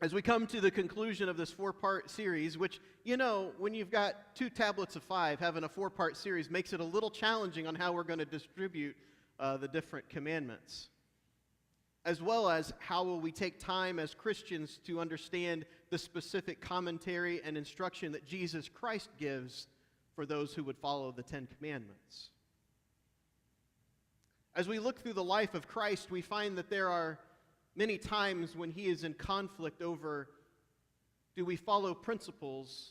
As we come to the conclusion of this four-part series, which, when you've got 2 tablets of 5, having a 4-part series makes it a little challenging on how we're going to distribute the different commandments, as well as how will we take time as Christians to understand the specific commentary and instruction that Jesus Christ gives for those who would follow the 10 Commandments. As we look through the life of Christ, we find that there are many times when he is in conflict over, do we follow principles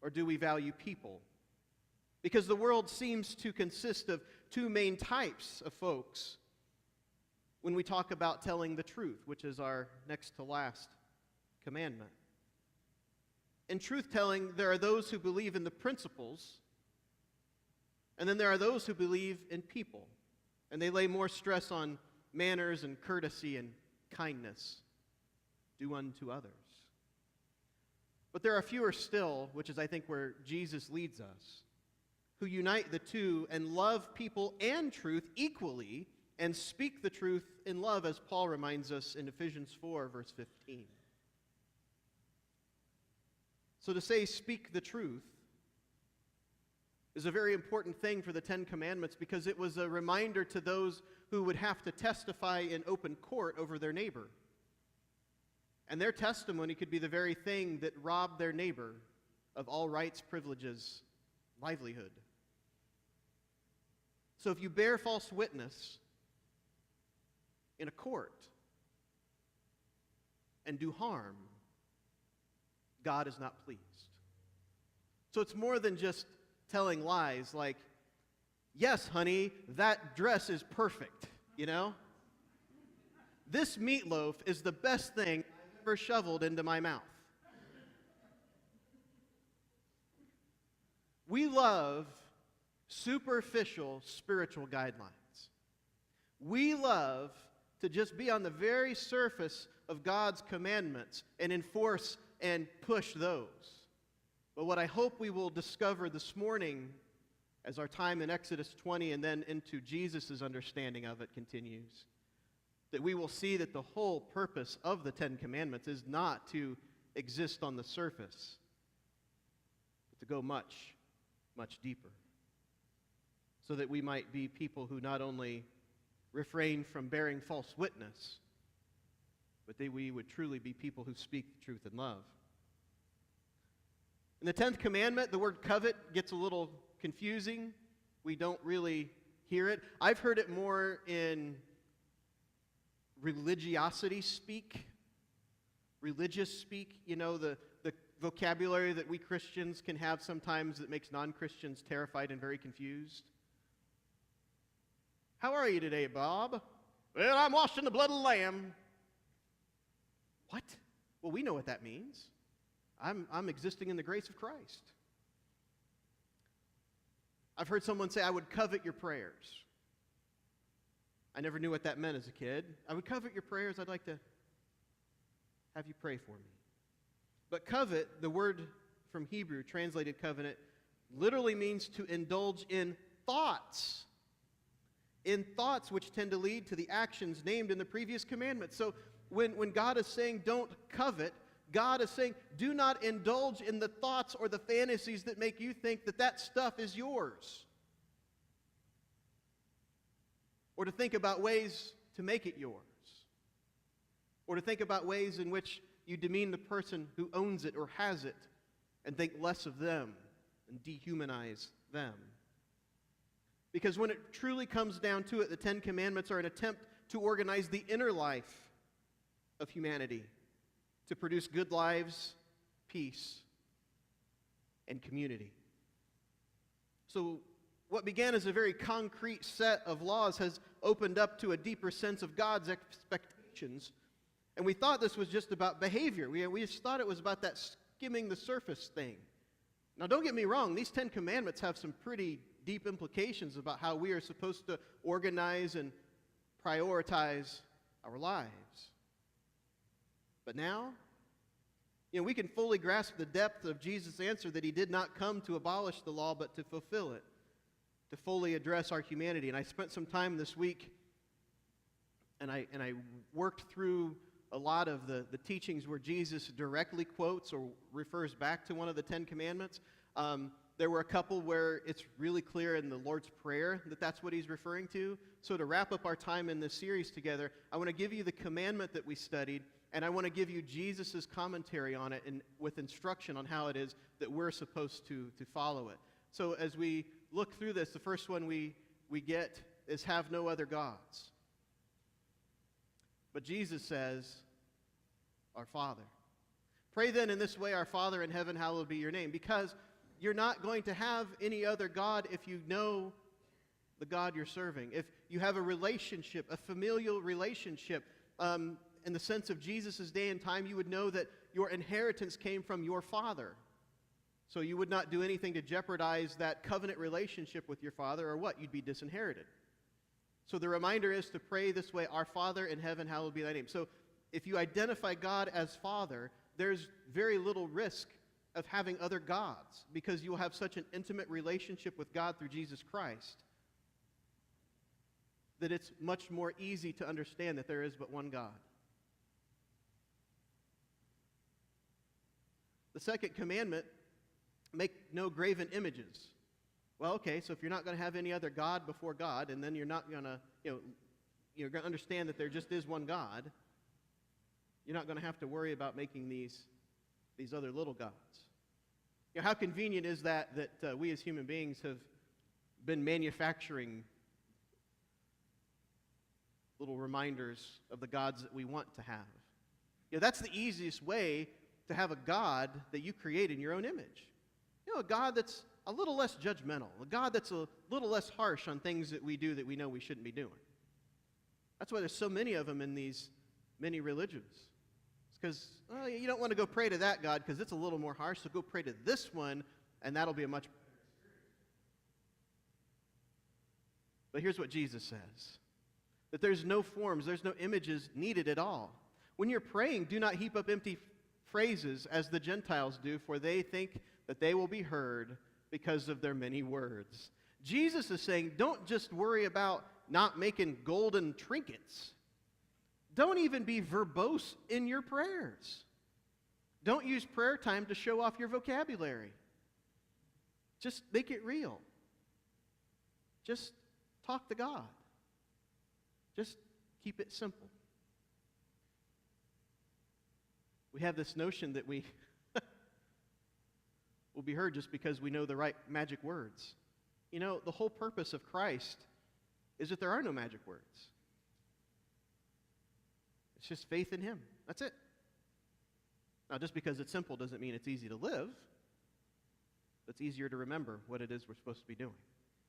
or do we value people? Because the world seems to consist of 2 main types of folks when we talk about telling the truth, which is our next to last commandment. In truth-telling, there are those who believe in the principles, and then there are those who believe in people, and they lay more stress on manners and courtesy and kindness, do unto others. But there are fewer still, which is I think where Jesus leads us, who unite the 2 and love people and truth equally and speak the truth in love, as Paul reminds us in Ephesians 4, verse 15. So to say speak the truth is a very important thing for the 10 Commandments, because it was a reminder to those who would have to testify in open court over their neighbor. And their testimony could be the very thing that robbed their neighbor of all rights, privileges, livelihood. So if you bear false witness in a court and do harm, God is not pleased. So it's more than just telling lies like, yes, honey, that dress is perfect, This meatloaf is the best thing I've ever shoveled into my mouth. We love superficial spiritual guidelines. We love to just be on the very surface of God's commandments and enforce and push those. But what I hope we will discover this morning as our time in Exodus 20 and then into Jesus' understanding of it continues, that we will see that the whole purpose of the 10 Commandments is not to exist on the surface, but to go much, much deeper, so that we might be people who not only refrain from bearing false witness, but that we would truly be people who speak the truth in love. In the 10th commandment, the word covet gets a little confusing. We don't really hear it. I've heard it more in religiosity speak, religious speak, the vocabulary that we Christians can have sometimes that makes non-Christians terrified and very confused. How are you today, Bob? Well, I'm washed in the blood of the Lamb. What? Well, we know what that means. I'm existing in the grace of Christ. I've heard someone say, I would covet your prayers. I never knew what that meant as a kid. I would covet your prayers. I'd like to have you pray for me. But covet, the word from Hebrew, translated covenant, literally means to indulge in thoughts. In thoughts which tend to lead to the actions named in the previous commandment. So when God is saying don't covet, God is saying do not indulge in the thoughts or the fantasies that make you think that that stuff is yours. Or to think about ways to make it yours. Or to think about ways in which you demean the person who owns it or has it and think less of them and dehumanize them. Because when it truly comes down to it, the 10 Commandments are an attempt to organize the inner life of humanity to produce good lives, peace, and community. So what began as a very concrete set of laws has opened up to a deeper sense of God's expectations. And we thought this was just about behavior. We just thought it was about that skimming the surface thing. Now don't get me wrong, these 10 Commandments have some pretty deep implications about how we are supposed to organize and prioritize our lives. But now, we can fully grasp the depth of Jesus' answer that he did not come to abolish the law, but to fulfill it, to fully address our humanity. And I spent some time this week, and I worked through a lot of the teachings where Jesus directly quotes or refers back to one of the Ten Commandments. There were a couple where it's really clear in the Lord's Prayer that that's what he's referring to. So to wrap up our time in this series together, I want to give you the commandment that we studied, and I want to give you Jesus' commentary on it and with instruction on how it is that we're supposed to follow it. So as we look through this, the first one we get is have no other gods. But Jesus says, our Father. Pray then in this way, our Father in heaven, hallowed be your name. Because you're not going to have any other God if you know the God you're serving. If you have a relationship, a familial relationship, in the sense of Jesus' day and time, you would know that your inheritance came from your Father. So you would not do anything to jeopardize that covenant relationship with your Father, or what? You'd be disinherited. So the reminder is to pray this way, our Father in heaven, hallowed be thy name. So if you identify God as Father, there's very little risk of having other gods, because you will have such an intimate relationship with God through Jesus Christ that it's much more easy to understand that there is but one God. The second commandment, make no graven images. Well, okay, so if you're not going to have any other God before God, and then you're not going to, you're going to understand that there just is one God, you're not going to have to worry about making these other little gods. How convenient is that we as human beings have been manufacturing little reminders of the gods that we want to have. That's the easiest way to have a God that you create in your own image. A God that's a little less judgmental, a God that's a little less harsh on things that we do that we know we shouldn't be doing. That's why there's so many of them in these many religions. It's because you don't want to go pray to that God because it's a little more harsh, so go pray to this one, and that'll be a much better experience. But here's what Jesus says, that there's no forms, there's no images needed at all. When you're praying, do not heap up empty phrases as the Gentiles do, for they think that they will be heard because of their many words. Jesus is saying, don't just worry about not making golden trinkets. Don't even be verbose in your prayers. Don't use prayer time to show off your vocabulary. Just make it real. Just talk to God. Just keep it simple. We have this notion that we will be heard just because we know the right magic words. The whole purpose of Christ is that there are no magic words. It's just faith in Him. That's it. Now, just because it's simple doesn't mean it's easy to live. It's easier to remember what it is we're supposed to be doing.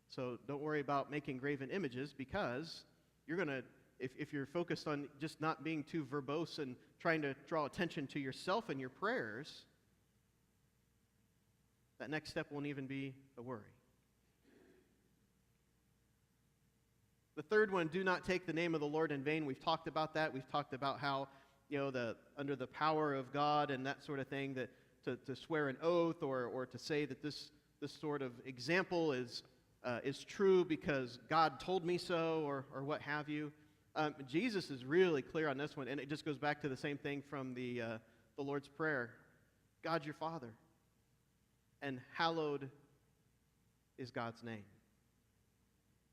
So don't worry about making graven images, because you're going to, if you're focused on just not being too verbose and trying to draw attention to yourself and your prayers, that next step won't even be a worry. The third one, do not take the name of the Lord in vain. We've talked about that. We've talked about how, under the power of God and that sort of thing, that to swear an oath or to say that this sort of example is true because God told me so, or what have you. Jesus is really clear on this one, and it just goes back to the same thing from the Lord's Prayer. God's your Father, and hallowed is God's name.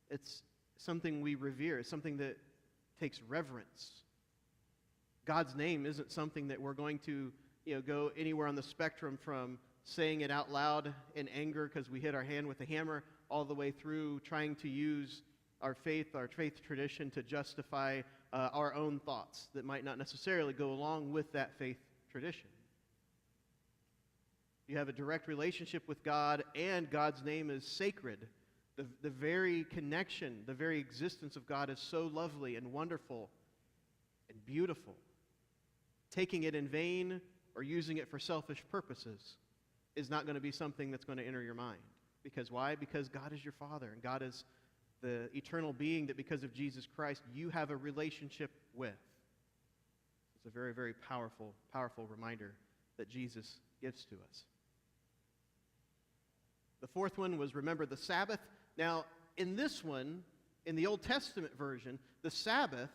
It's something we revere. It's something that takes reverence. God's name isn't something that we're going to go anywhere on the spectrum from saying it out loud in anger because we hit our hand with a hammer, all the way through trying to use our faith tradition to justify our own thoughts that might not necessarily go along with that faith tradition. You have a direct relationship with God, and God's name is sacred. The very connection, the very existence of God is so lovely and wonderful and beautiful. Taking it in vain or using it for selfish purposes is not going to be something that's going to enter your mind. Because why? Because God is your Father, and God is the eternal being that because of Jesus Christ you have a relationship with. It's a very, very powerful, powerful reminder that Jesus gives to us. The fourth one was remember the Sabbath. Now, in this one, in the Old Testament version, the Sabbath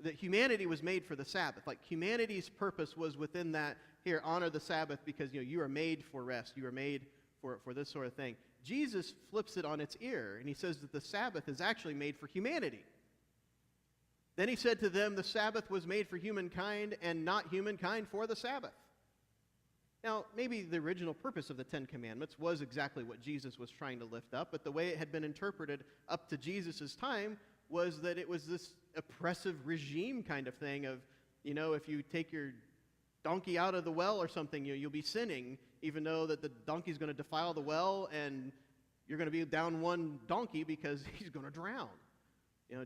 that humanity was made for the Sabbath. Like humanity's purpose was within that, here, honor the Sabbath because you are made for rest. You are made for this sort of thing. Jesus flips it on its ear, and he says that the Sabbath is actually made for humanity. Then he said to them, the Sabbath was made for humankind and not humankind for the Sabbath. Now, maybe the original purpose of the Ten Commandments was exactly what Jesus was trying to lift up, but the way it had been interpreted up to Jesus' time was that it was this oppressive regime kind of thing of, if you take your donkey out of the well or something, you'll be sinning, even though that the donkey's going to defile the well and you're going to be down one donkey because he's going to drown.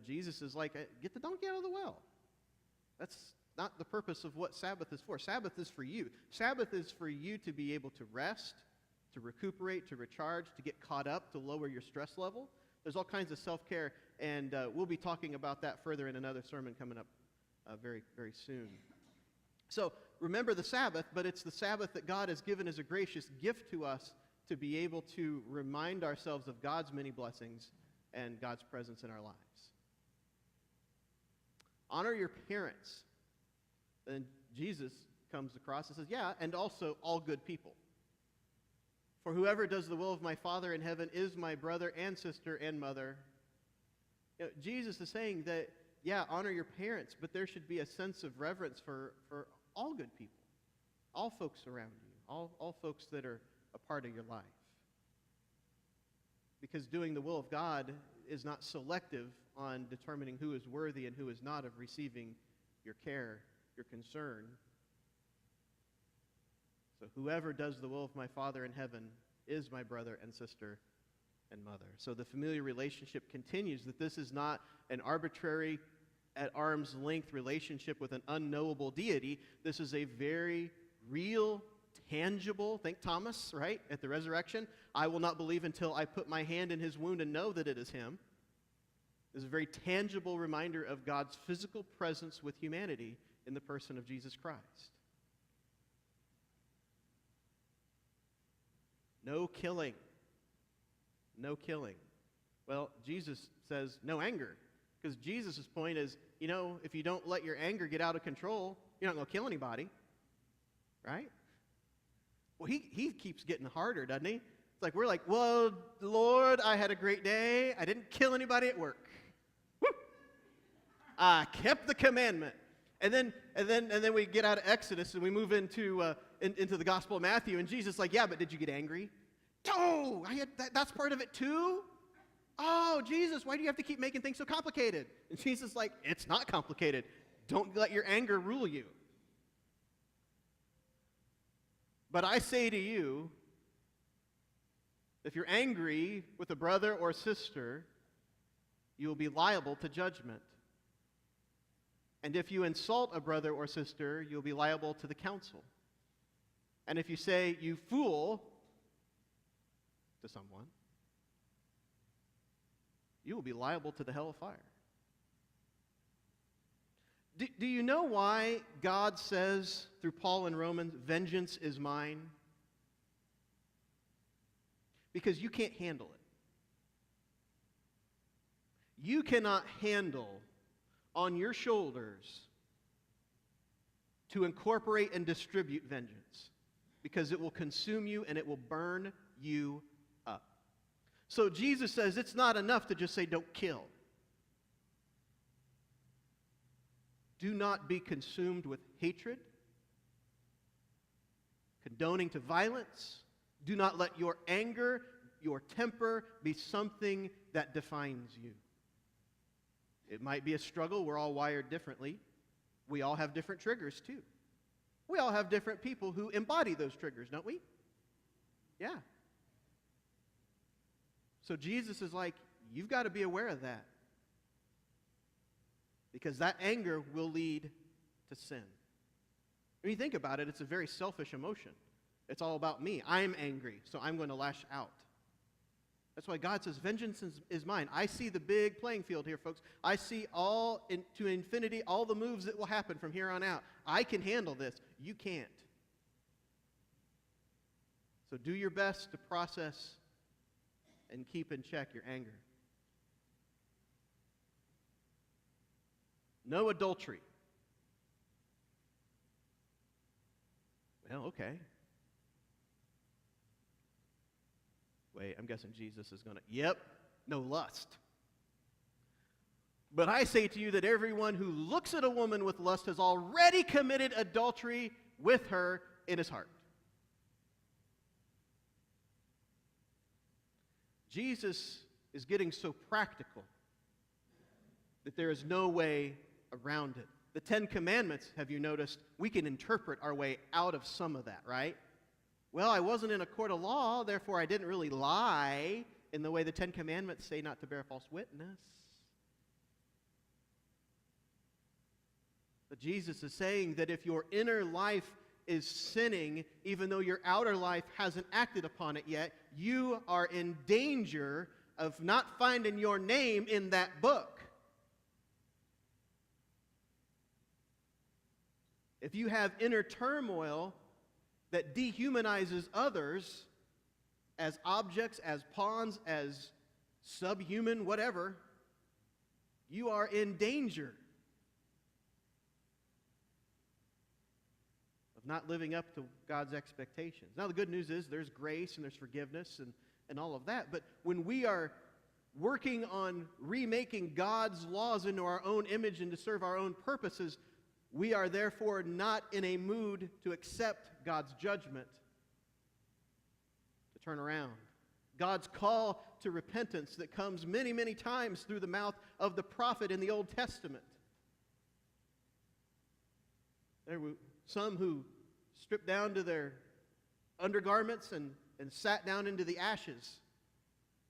Jesus is like, get the donkey out of the well. That's not the purpose of what Sabbath is for. Sabbath is for you. Sabbath is for you to be able to rest, to recuperate, to recharge, to get caught up, to lower your stress level. There's all kinds of self-care, and we'll be talking about that further in another sermon coming up very, very soon. So remember the Sabbath, but it's the Sabbath that God has given as a gracious gift to us to be able to remind ourselves of God's many blessings and God's presence in our lives. Honor your parents. And Jesus comes across and says, yeah, and also all good people. For whoever does the will of my Father in heaven is my brother and sister and mother. Jesus is saying that, yeah, honor your parents, but there should be a sense of reverence for all good people, all folks around you, all folks that are a part of your life. Because doing the will of God is not selective on determining who is worthy and who is not of receiving your care, your concern. So whoever does the will of my Father in heaven is my brother and sister and mother. So the familiar relationship continues, that this is not an arbitrary, at arm's length relationship with an unknowable deity. This is a very real, tangible, think Thomas, right, at the resurrection. I will not believe until I put my hand in his wound and know that it is him. This is a very tangible reminder of God's physical presence with humanity in the person of Jesus Christ. No killing. No killing. Well, Jesus says no anger. Because Jesus' point is, if you don't let your anger get out of control, you're not going to kill anybody. Right? Well, he keeps getting harder, doesn't he? It's like, we're like, well, Lord, I had a great day. I didn't kill anybody at work. Woo! I kept the commandment. And then we get out of Exodus and we move into the Gospel of Matthew, and Jesus is like, yeah, but did you get angry? Oh, that's part of it too? Oh, Jesus, why do you have to keep making things so complicated? And Jesus is like, it's not complicated. Don't let your anger rule you. But I say to you, if you're angry with a brother or sister, you will be liable to judgment. And if you insult a brother or sister, you'll be liable to the council. And if you say, you fool, to someone, you will be liable to the hell of fire. Do you know why God says through Paul in Romans, vengeance is mine? Because you can't handle it. You cannot handle on your shoulders to incorporate and distribute vengeance, because it will consume you and it will burn you up. So Jesus says it's not enough to just say don't kill. Do not be consumed with hatred, condoning to violence. Do not let your anger, your temper be something that defines you. It might be a struggle. We're all wired differently. We all have different triggers too. We all have different people who embody those triggers, don't we? Yeah. So Jesus is like, you've got to be aware of that. Because that anger will lead to sin. When you think about it, it's a very selfish emotion. It's all about me. I'm angry, so I'm going to lash out. That's why God says, vengeance is mine. I see the big playing field here, folks. I see to infinity all the moves that will happen from here on out. I can handle this. You can't. So do your best to process and keep in check your anger. No adultery. Well, okay. Wait, I'm guessing Jesus is going to, yep, no lust. But I say to you that everyone who looks at a woman with lust has already committed adultery with her in his heart. Jesus is getting so practical that there is no way around it. The Ten Commandments, have you noticed, we can interpret our way out of some of that, right? Well, I wasn't in a court of law, therefore I didn't really lie in the way the Ten Commandments say not to bear false witness. But Jesus is saying that if your inner life is sinning, even though your outer life hasn't acted upon it yet, you are in danger of not finding your name in that book. If you have inner turmoil that dehumanizes others as objects, as pawns, as subhuman, whatever, you are in danger of not living up to God's expectations. Now, the good news is there's grace and there's forgiveness and all of that. But when we are working on remaking God's laws into our own image and to serve our own purposes, we are therefore not in a mood to accept God's judgment, to turn around. God's call to repentance that comes many, many times through the mouth of the prophet in the Old Testament. There were some who stripped down to their undergarments and sat down into the ashes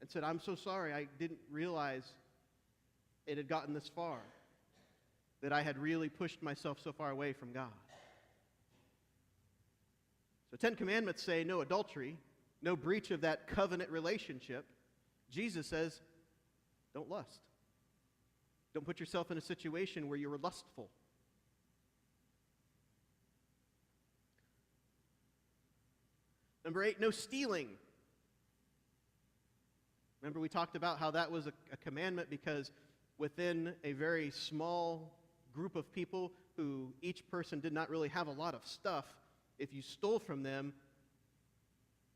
and said, "I'm so sorry, I didn't realize it had gotten this far, that I had really pushed myself so far away from God." So 10 Commandments say no adultery, no breach of that covenant relationship. Jesus says, don't lust. Don't put yourself in a situation where you're lustful. Number 8, no stealing. Remember we talked about how that was a commandment because within a very small group of people who each person did not really have a lot of stuff, if you stole from them,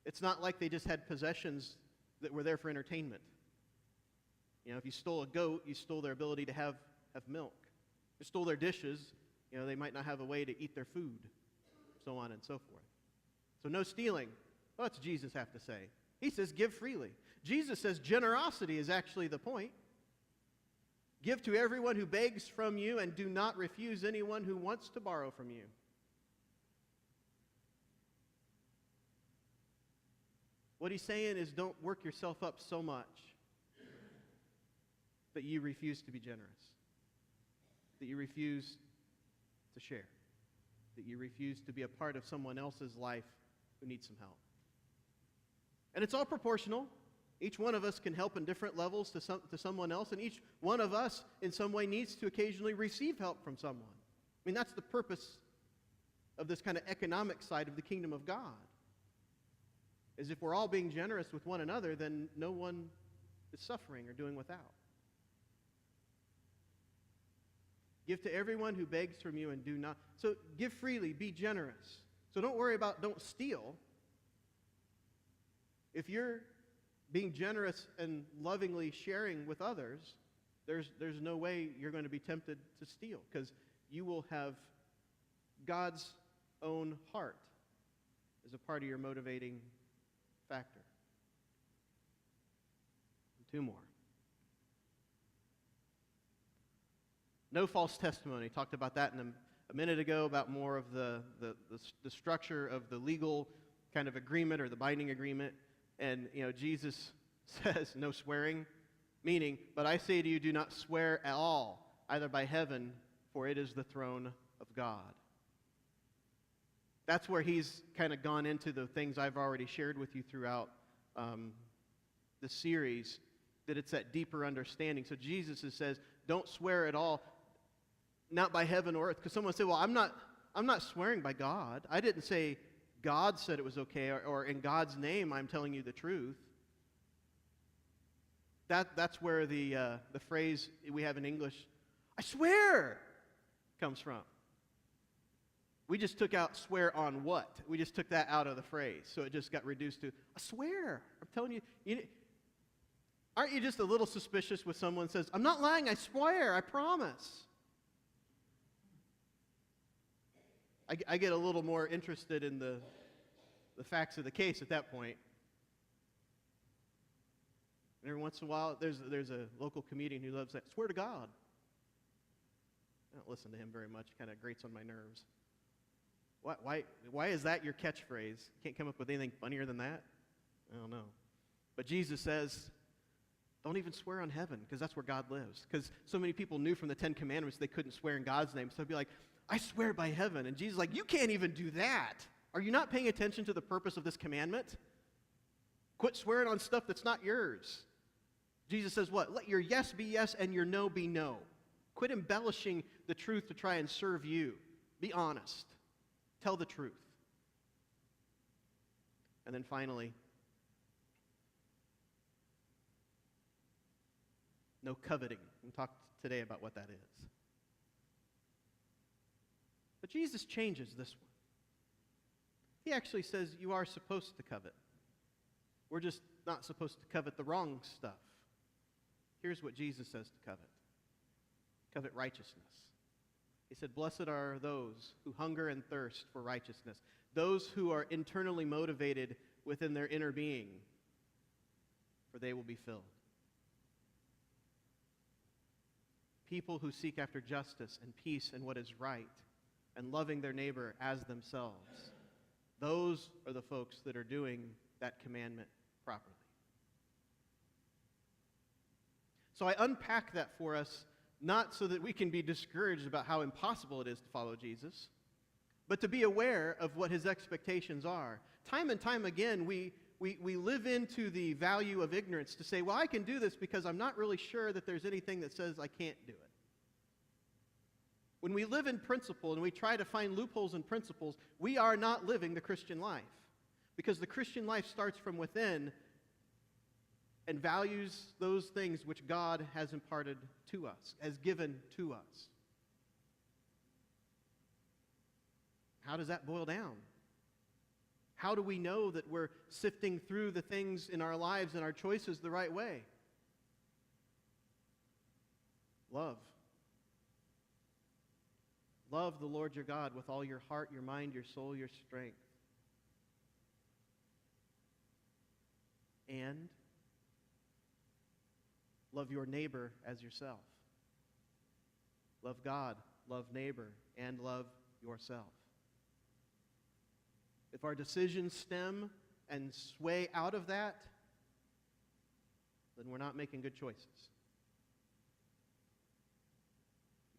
it's not like they just had possessions that were there for entertainment. You know, if you stole a goat, you stole their ability to have milk. If you stole their dishes, you know, they might not have a way to eat their food, so on and so forth. So no stealing. Well, what's Jesus have to say? He says give freely. Jesus says generosity is actually the point. Give to everyone who begs from you, and do not refuse anyone who wants to borrow from you. What he's saying is don't work yourself up so much that you refuse to be generous, that you refuse to share, that you refuse to be a part of someone else's life who needs some help. And it's all proportional. Each one of us can help in different levels to someone else, and each one of us in some way needs to occasionally receive help from someone. I mean, that's the purpose of this kind of economic side of the kingdom of God, is if we're all being generous with one another, then no one is suffering or doing without. Give to everyone who begs from you, and do not. So give freely, be generous. So don't worry about, don't steal. If you're being generous and lovingly sharing with others, there's no way you're going to be tempted to steal, because you will have God's own heart as a part of your motivating factor. And 2 more. No false testimony. Talked about that a minute ago, about more of the structure of the legal kind of agreement or the binding agreement. And, you know, Jesus says no swearing, meaning, but I say to you, do not swear at all, either by heaven, for it is the throne of God. That's where he's kind of gone into the things I've already shared with you throughout the series, that it's that deeper understanding. So Jesus says, don't swear at all, not by heaven or earth. Because someone said, well, I'm not swearing by God. I didn't say God said it was okay, or in God's name I'm telling you the truth. That's where the phrase we have in English, I swear, comes from. We just took out swear on what? We just took that out of the phrase. So it just got reduced to, I swear. I'm telling you, aren't you just a little suspicious when someone says, I'm not lying, I swear, I promise? I get a little more interested in the facts of the case at that point. And every once in a while, there's a local comedian who loves that, swear to God. I don't listen to him very much. It kind of grates on my nerves. Why is that your catchphrase? Can't come up with anything funnier than that? I don't know. But Jesus says, don't even swear on heaven, because that's where God lives. Because so many people knew from the Ten Commandments they couldn't swear in God's name. So they'd be like, I swear by heaven. And Jesus is like, you can't even do that. Are you not paying attention to the purpose of this commandment? Quit swearing on stuff that's not yours. Jesus says what? Let your yes be yes and your no be no. Quit embellishing the truth to try and serve you. Be honest. Tell the truth. And then finally, no coveting. We'll talk today about what that is. But Jesus changes this one. He actually says you are supposed to covet. We're just not supposed to covet the wrong stuff. Here's what Jesus says to covet. Covet righteousness. He said, blessed are those who hunger and thirst for righteousness, those who are internally motivated within their inner being, for they will be filled. People who seek after justice and peace and what is right, and loving their neighbor as themselves. Those are the folks that are doing that commandment properly. So I unpack that for us, not so that we can be discouraged about how impossible it is to follow Jesus, but to be aware of what his expectations are. Time and time again, we live into the value of ignorance to say, well, I can do this because I'm not really sure that there's anything that says I can't do it. When we live in principle and we try to find loopholes in principles, we are not living the Christian life. Because the Christian life starts from within and values those things which God has imparted to us, has given to us. How does that boil down? How do we know that we're sifting through the things in our lives and our choices the right way? Love. Love the Lord your God with all your heart, your mind, your soul, your strength. And love your neighbor as yourself. Love God, love neighbor, and love yourself. If our decisions stem and sway out of that, then we're not making good choices.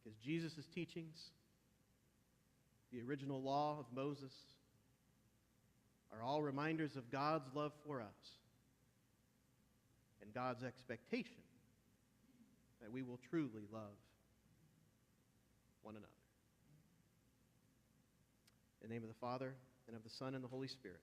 Because Jesus' teachings, the original law of Moses, are all reminders of God's love for us and God's expectation that we will truly love one another. In the name of the Father, and of the Son, and the Holy Spirit.